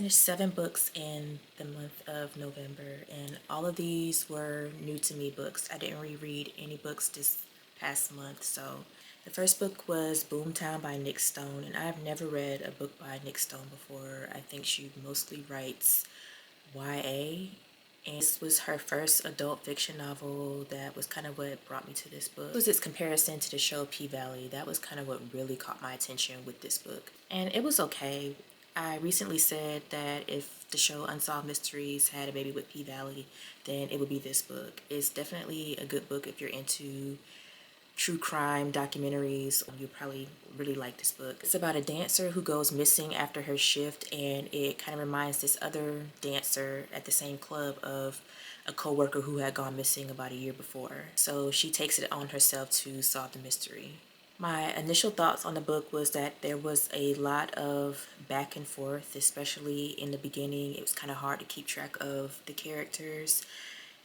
finished 7 books in the month of November, and all of these were new to me books. I didn't reread any books this past month. So the first book was Boomtown by Nick Stone, and I've never read a book by Nick Stone before. I think she mostly writes YA, and this was her first adult fiction novel. That was kind of what brought me to this book. It was its comparison to the show P-Valley. That was kind of what really caught my attention with this book, and it was okay. I recently said that if the show Unsolved Mysteries had a baby with P-Valley, then it would be this book. It's definitely a good book if you're into true crime documentaries. You probably really like this book. It's about a dancer who goes missing after her shift, and it kind of reminds this other dancer at the same club of a co-worker who had gone missing about a year before. So she takes it on herself to solve the mystery. My initial thoughts on the book was that there was a lot of back and forth, especially in the beginning. It was kind of hard to keep track of the characters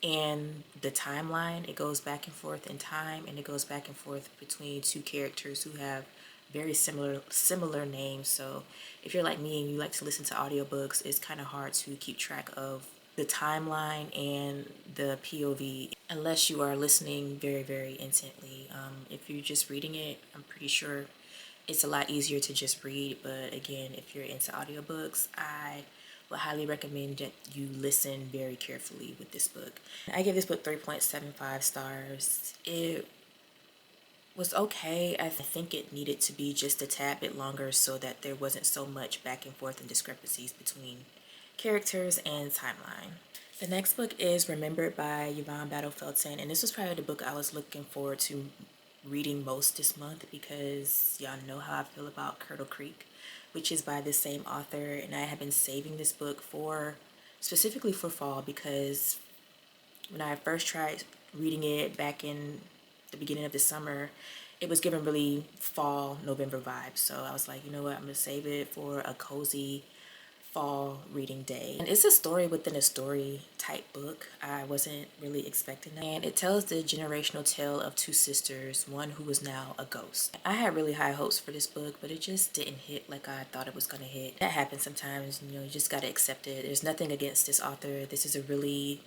and the timeline. It goes back and forth in time, and it goes back and forth between two characters who have very similar names. So if you're like me and you like to listen to audiobooks, it's kind of hard to keep track of the timeline and the POV unless you are listening very intently. If you're just reading it, I'm pretty sure it's a lot easier to just read. But again, if you're into audiobooks, I would highly recommend that you listen very carefully with this book. I give this book 3.75 stars. It was okay. I think it needed to be just a tad bit longer so that there wasn't so much back and forth and discrepancies between characters and timeline. The next book is Remembered by Yvonne Battle Felton, and this was probably the book I was looking forward to reading most this month because y'all know how I feel about Curdle Creek, which is by the same author, and I have been saving this book for specifically for fall because when I first tried reading it back in the beginning of the summer, it was giving really fall November vibes. So I was like, you know what, I'm gonna save it for a cozy fall reading day. And it's a story within a story type book. I wasn't really expecting that. And it tells the generational tale of two sisters, one who is now a ghost. I had really high hopes for this book, but it just didn't hit like I thought it was gonna hit. That happens sometimes, you know, you just gotta accept it. There's nothing against this author. This is a really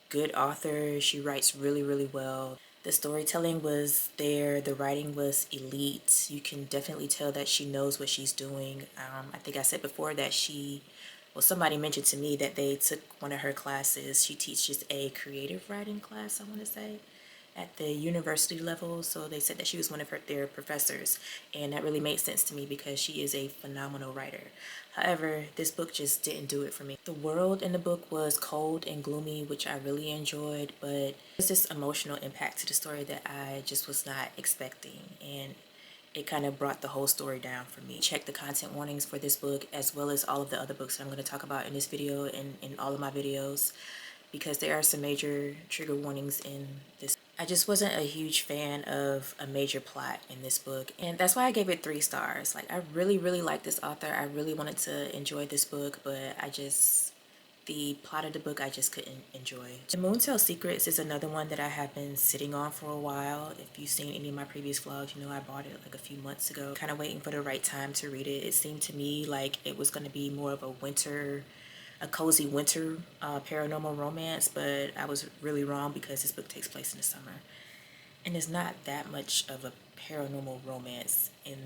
good author. She writes really well. The storytelling was there. The writing was elite. You can definitely tell that she knows what she's doing. I think I said before that somebody mentioned to me that they took one of her classes. She teaches a creative writing class, I want to say, at the university level. So they said that she was one of their professors, and that really made sense to me because she is a phenomenal writer. However, this book just didn't do it for me. The world in the book was cold and gloomy, which I really enjoyed, but there's this emotional impact to the story that I just was not expecting, and it kind of brought the whole story down for me. Check the content warnings for this book as well as all of the other books that I'm going to talk about in this video and in all of my videos, because there are some major trigger warnings in this. I just wasn't a huge fan of a major plot in this book, and that's why I gave it 3 stars. Like, I really like this author. I really wanted to enjoy this book, but the plot of the book I just couldn't enjoy. The Moontail Secrets is another one that I have been sitting on for a while. If you've seen any of my previous vlogs, you know I bought it like a few months ago. Kind of waiting for the right time to read it. It seemed to me like it was going to be more of a cozy winter paranormal romance, but I was really wrong because this book takes place in the summer. And it's not that much of a paranormal romance in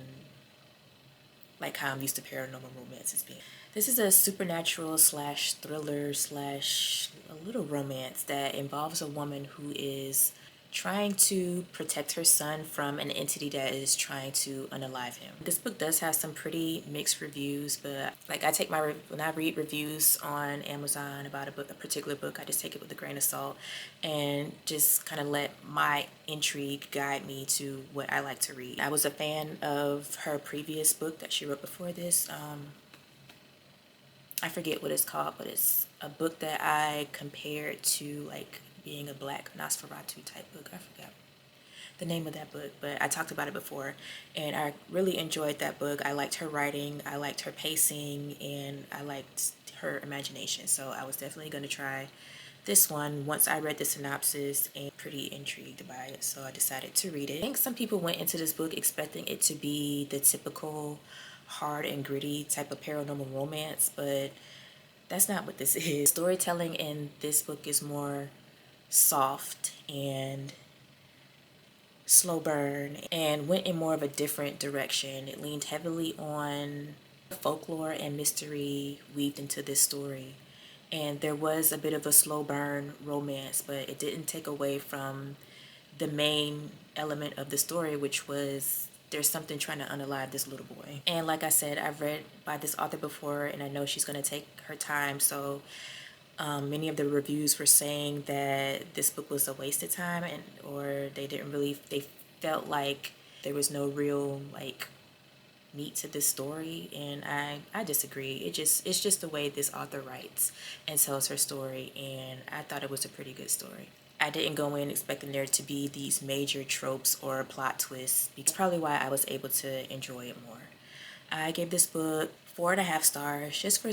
like how I'm used to paranormal romances being. This is a supernatural slash thriller slash a little romance that involves a woman who is trying to protect her son from an entity that is trying to unalive him. This book does have some pretty mixed reviews, but like when I read reviews on Amazon about a particular book, I just take it with a grain of salt and just kind of let my intrigue guide me to what I like to read. I was a fan of her previous book that she wrote before this. I forget what it's called, but it's a book that I compared to like being a black Nosferatu type book. I forgot the name of that book, but I talked about it before, and I really enjoyed that book. I liked her writing, I liked her pacing, and I liked her imagination. So I was definitely going to try this one once I read the synopsis and pretty intrigued by it, so I decided to read it. I think some people went into this book expecting it to be the typical hard and gritty type of paranormal romance, but That's not what this is. Storytelling in this book is more soft and slow burn and went in more of a different direction. It leaned heavily on folklore and mystery weaved into this story. And there was a bit of a slow burn romance, but it didn't take away from the main element of the story, which was there's something trying to unalive this little boy. And like I said, I've read by this author before, and I know she's going to take her time. So many of the reviews were saying that this book was a waste of time, and or they felt like there was no real like meat to this story, and I disagree. It's just the way this author writes and tells her story, and I thought it was a pretty good story. I didn't go in expecting there to be these major tropes or plot twists. That's probably why I was able to enjoy it more. I gave this book 4.5 stars just for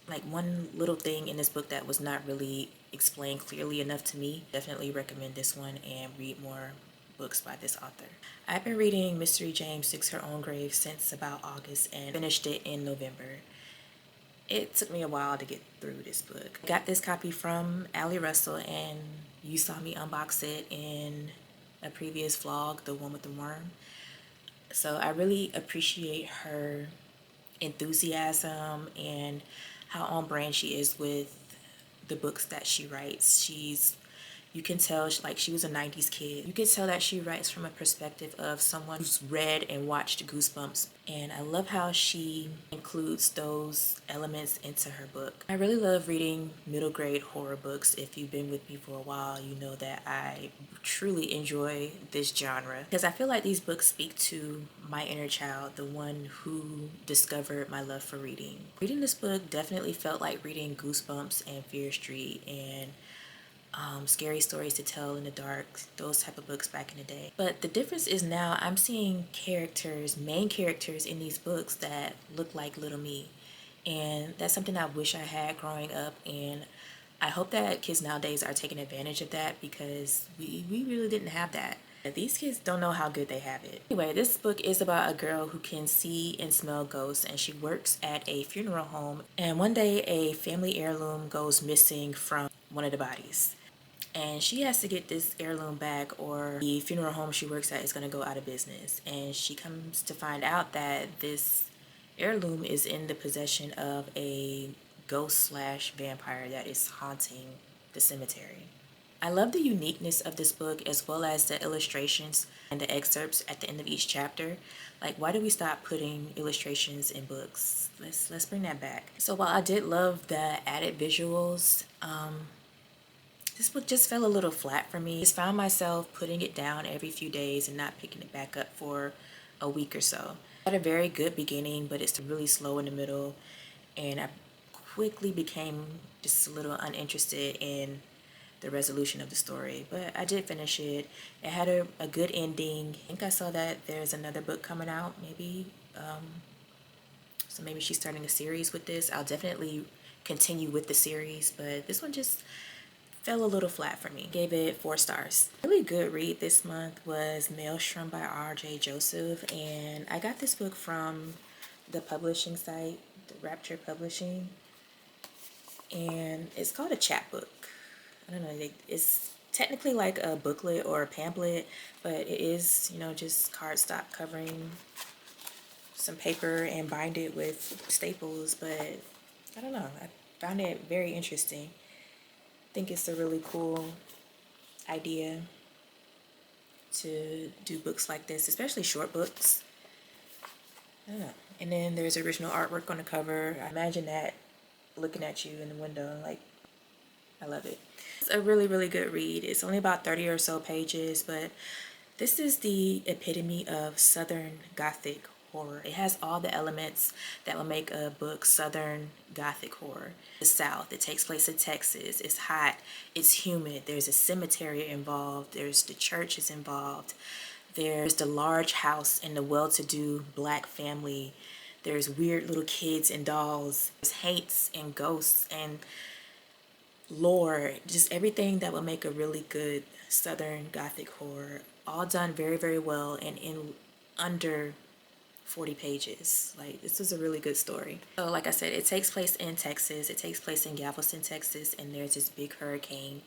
like one little thing in this book that was not really explained clearly enough to me. Definitely recommend this one and read more books by this author. I've been reading Mystery James Digs Her Own Grave since about August and finished it in November. It took me a while to get through this book. I got this copy from Allie Russell, and you saw me unbox it in a previous vlog, the one with the worm. So I really appreciate her enthusiasm and how on brand she is with the books that she writes. You can tell like she was a 90s kid. You can tell that she writes from a perspective of someone who's read and watched Goosebumps. And I love how she includes those elements into her book. I really love reading middle grade horror books. If you've been with me for a while, you know that I truly enjoy this genre because I feel like these books speak to my inner child, the one who discovered my love for reading. Reading this book definitely felt like reading Goosebumps and Fear Street and Scary Stories to Tell in the Dark, those type of books back in the day. But the difference is now I'm seeing main characters in these books that look like little me. And that's something I wish I had growing up, and I hope that kids nowadays are taking advantage of that because we really didn't have that. These kids don't know how good they have it. Anyway, this book is about a girl who can see and smell ghosts, and she works at a funeral home. And one day a family heirloom goes missing from one of the bodies. And she has to get this heirloom back or the funeral home she works at is going to go out of business. And she comes to find out that this heirloom is in the possession of a ghost slash vampire that is haunting the cemetery. I love the uniqueness of this book as well as the illustrations and the excerpts at the end of each chapter. Like, why do we stop putting illustrations in books? Let's bring that back. So while I did love the added visuals, this book just fell a little flat for me. I just found myself putting it down every few days and not picking it back up for a week or so. I had a very good beginning, but it's really slow in the middle, and I quickly became just a little uninterested in the resolution of the story. But I did finish it. It had a good ending. I think I saw that there's another book coming out, maybe. So maybe she's starting a series with this. I'll definitely continue with the series, but this one just fell a little flat for me. Gave it 4 stars. A really good read this month was Maelstrom by R.J. Joseph, and I got this book from the publishing site, the Rapture Publishing, and it's called a chapbook. I don't know, it's technically like a booklet or a pamphlet, but it is, you know, just cardstock covering some paper and bind it with staples, but I don't know, I found it very interesting. I think it's a really cool idea to do books like this, especially short books. I don't know. And then there's original artwork on the cover. I imagine that looking at you in the window, like, I love it. It's a really, really good read. It's only about 30 or so pages, but this is the epitome of Southern Gothic horror. It has all the elements that will make a book Southern Gothic horror. The South, it takes place in Texas. It's hot, it's humid, there's a cemetery involved, there's the churches involved, there's the large house and the well-to-do black family, there's weird little kids and dolls, there's haints and ghosts and lore, just everything that will make a really good Southern Gothic horror, all done very, very well and in under 40 pages. Like, this is a really good story. So like I said, it takes place in Texas. It takes place in Galveston, Texas, and there's this big hurricane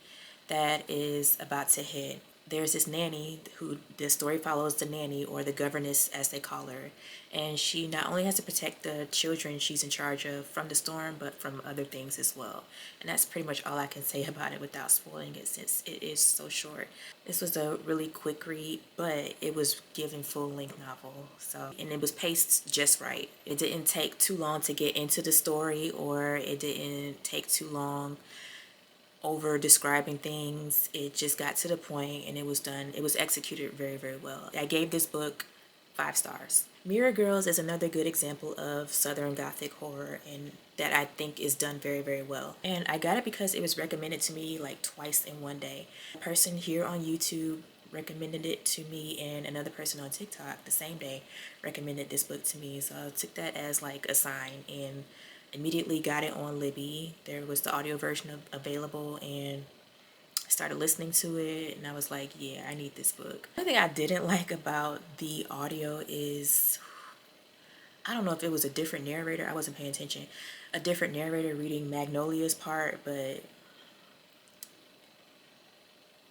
that is about to hit. There's this nanny who, the story follows the nanny, or the governess as they call her, and she not only has to protect the children she's in charge of from the storm, but from other things as well. And that's pretty much all I can say about it without spoiling it, since it is so short. This was a really quick read, but it was given full-length novel. So, and it was paced just right. It didn't take too long to get into the story, or it didn't take too long over describing things. It just got to the point and it was done. It was executed very, very well. I gave this book 5 stars. Mirror Girls is another good example of Southern Gothic horror, and that I think is done very, very well. And I got it because it was recommended to me like twice in one day. A person here on YouTube recommended it to me, and another person on TikTok the same day recommended this book to me. So I took that as like a sign and immediately got it on Libby. There was the audio version available, and I started listening to it, and I was like, yeah, I need this book. One thing I didn't like about the audio is, I don't know if it was a different narrator. I wasn't paying attention. A different narrator reading Magnolia's part, but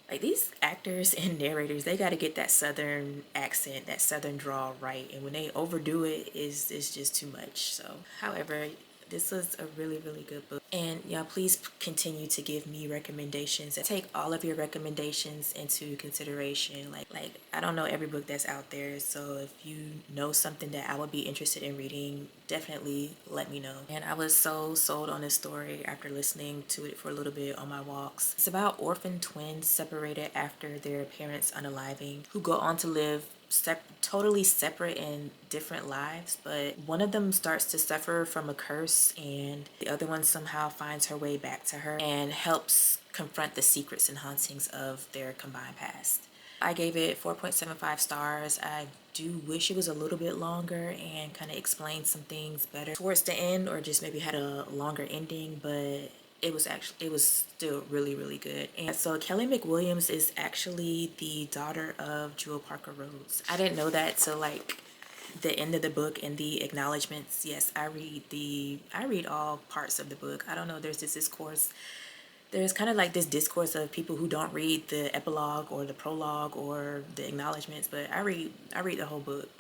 like, these actors and narrators, they got to get that southern accent, that southern drawl right, and when they overdo it, it's just too much. So, however, this was a really, really good book. And y'all, please continue to give me recommendations. Take all of your recommendations into consideration. Like I don't know every book that's out there, so if you know something that I would be interested in reading, definitely let me know. And I was so sold on this story after listening to it for a little bit on my walks. It's about orphan twins separated after their parents unaliving, who go on to live totally separate and different lives, but one of them starts to suffer from a curse, and the other one somehow finds her way back to her and helps confront the secrets and hauntings of their combined past. I gave it 4.75 stars. I do wish it was a little bit longer and kind of explained some things better towards the end, or just maybe had a longer ending, but it was still really, really good. And so Kelly McWilliams is actually the daughter of Jewel Parker Rhodes. I didn't know that till like the end of the book and the acknowledgments. Yes, I read all parts of the book. I don't know, there's this discourse. There's kind of like this discourse of people who don't read the epilogue or the prologue or the acknowledgments, but I read the whole book.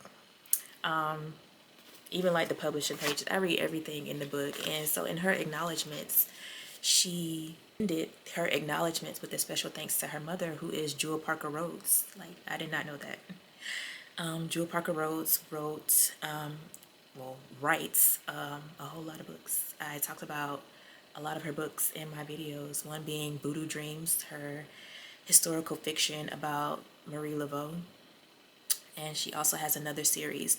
Even like the publishing pages, I read everything in the book. And so in her acknowledgments, she ended her acknowledgments with a special thanks to her mother, who is Jewel Parker Rhodes. Like, I did not know that. Jewel Parker Rhodes writes a whole lot of books. I talked about a lot of her books in my videos, one being Voodoo Dreams, her historical fiction about Marie Laveau. And she also has another series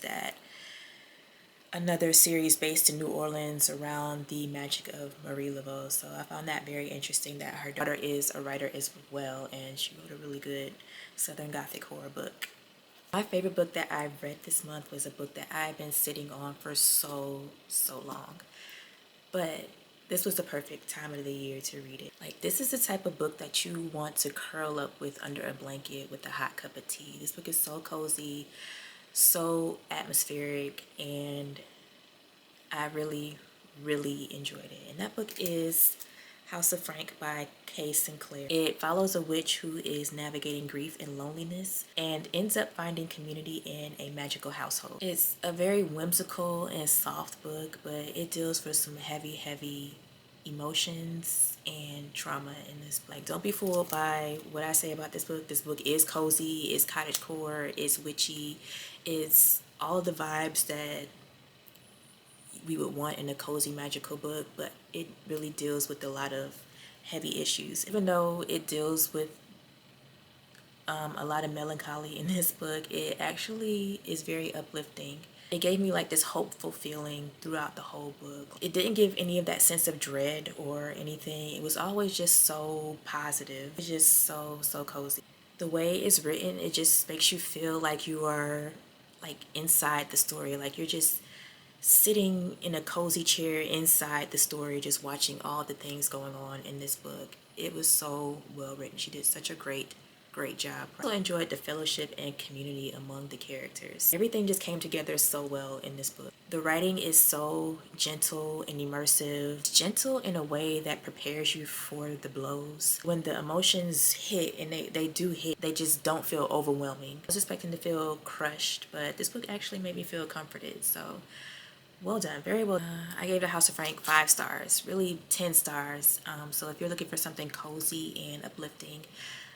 based in New Orleans around the magic of Marie Laveau. So I found that very interesting that her daughter is a writer as well, and she wrote a really good Southern Gothic horror book. My favorite book that I read this month was a book that I've been sitting on for so long. But this was the perfect time of the year to read it. Like, this is the type of book that you want to curl up with under a blanket with a hot cup of tea. This book is so cozy, so atmospheric, and I really, really enjoyed it. And that book is House of Frank by Kay Sinclair. It follows a witch who is navigating grief and loneliness and ends up finding community in a magical household. It's a very whimsical and soft book, but it deals with some heavy emotions and trauma in this. Like, don't be fooled by what I say about this book. This book is cozy, it's cottagecore, it's witchy, it's all the vibes that we would want in a cozy magical book, but it really deals with a lot of heavy issues. Even though it deals with a lot of melancholy in this book, it actually is very uplifting. It gave me like this hopeful feeling throughout the whole book. It didn't give any of that sense of dread or anything. It was always just so positive. It's just so cozy. The way it's written, it just makes you feel like you are like inside the story, like you're just sitting in a cozy chair inside the story, just watching all the things going on in this book. It was so well written. She did such a great great job. I also enjoyed the fellowship and community among the characters. Everything just came together so well in this book. The writing is so gentle and immersive. It's gentle in a way that prepares you for the blows. When the emotions hit, and they do hit, they just don't feel overwhelming. I was expecting to feel crushed, but this book actually made me feel comforted. So well done, very well. I gave The House of Frank 5 stars, really 10 stars. So if you're looking for something cozy and uplifting,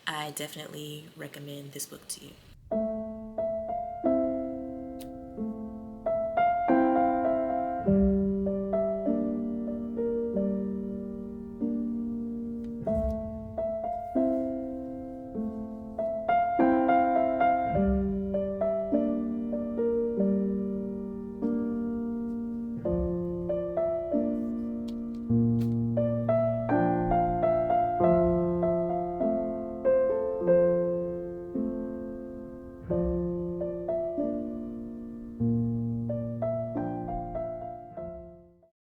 I definitely recommend this book to you.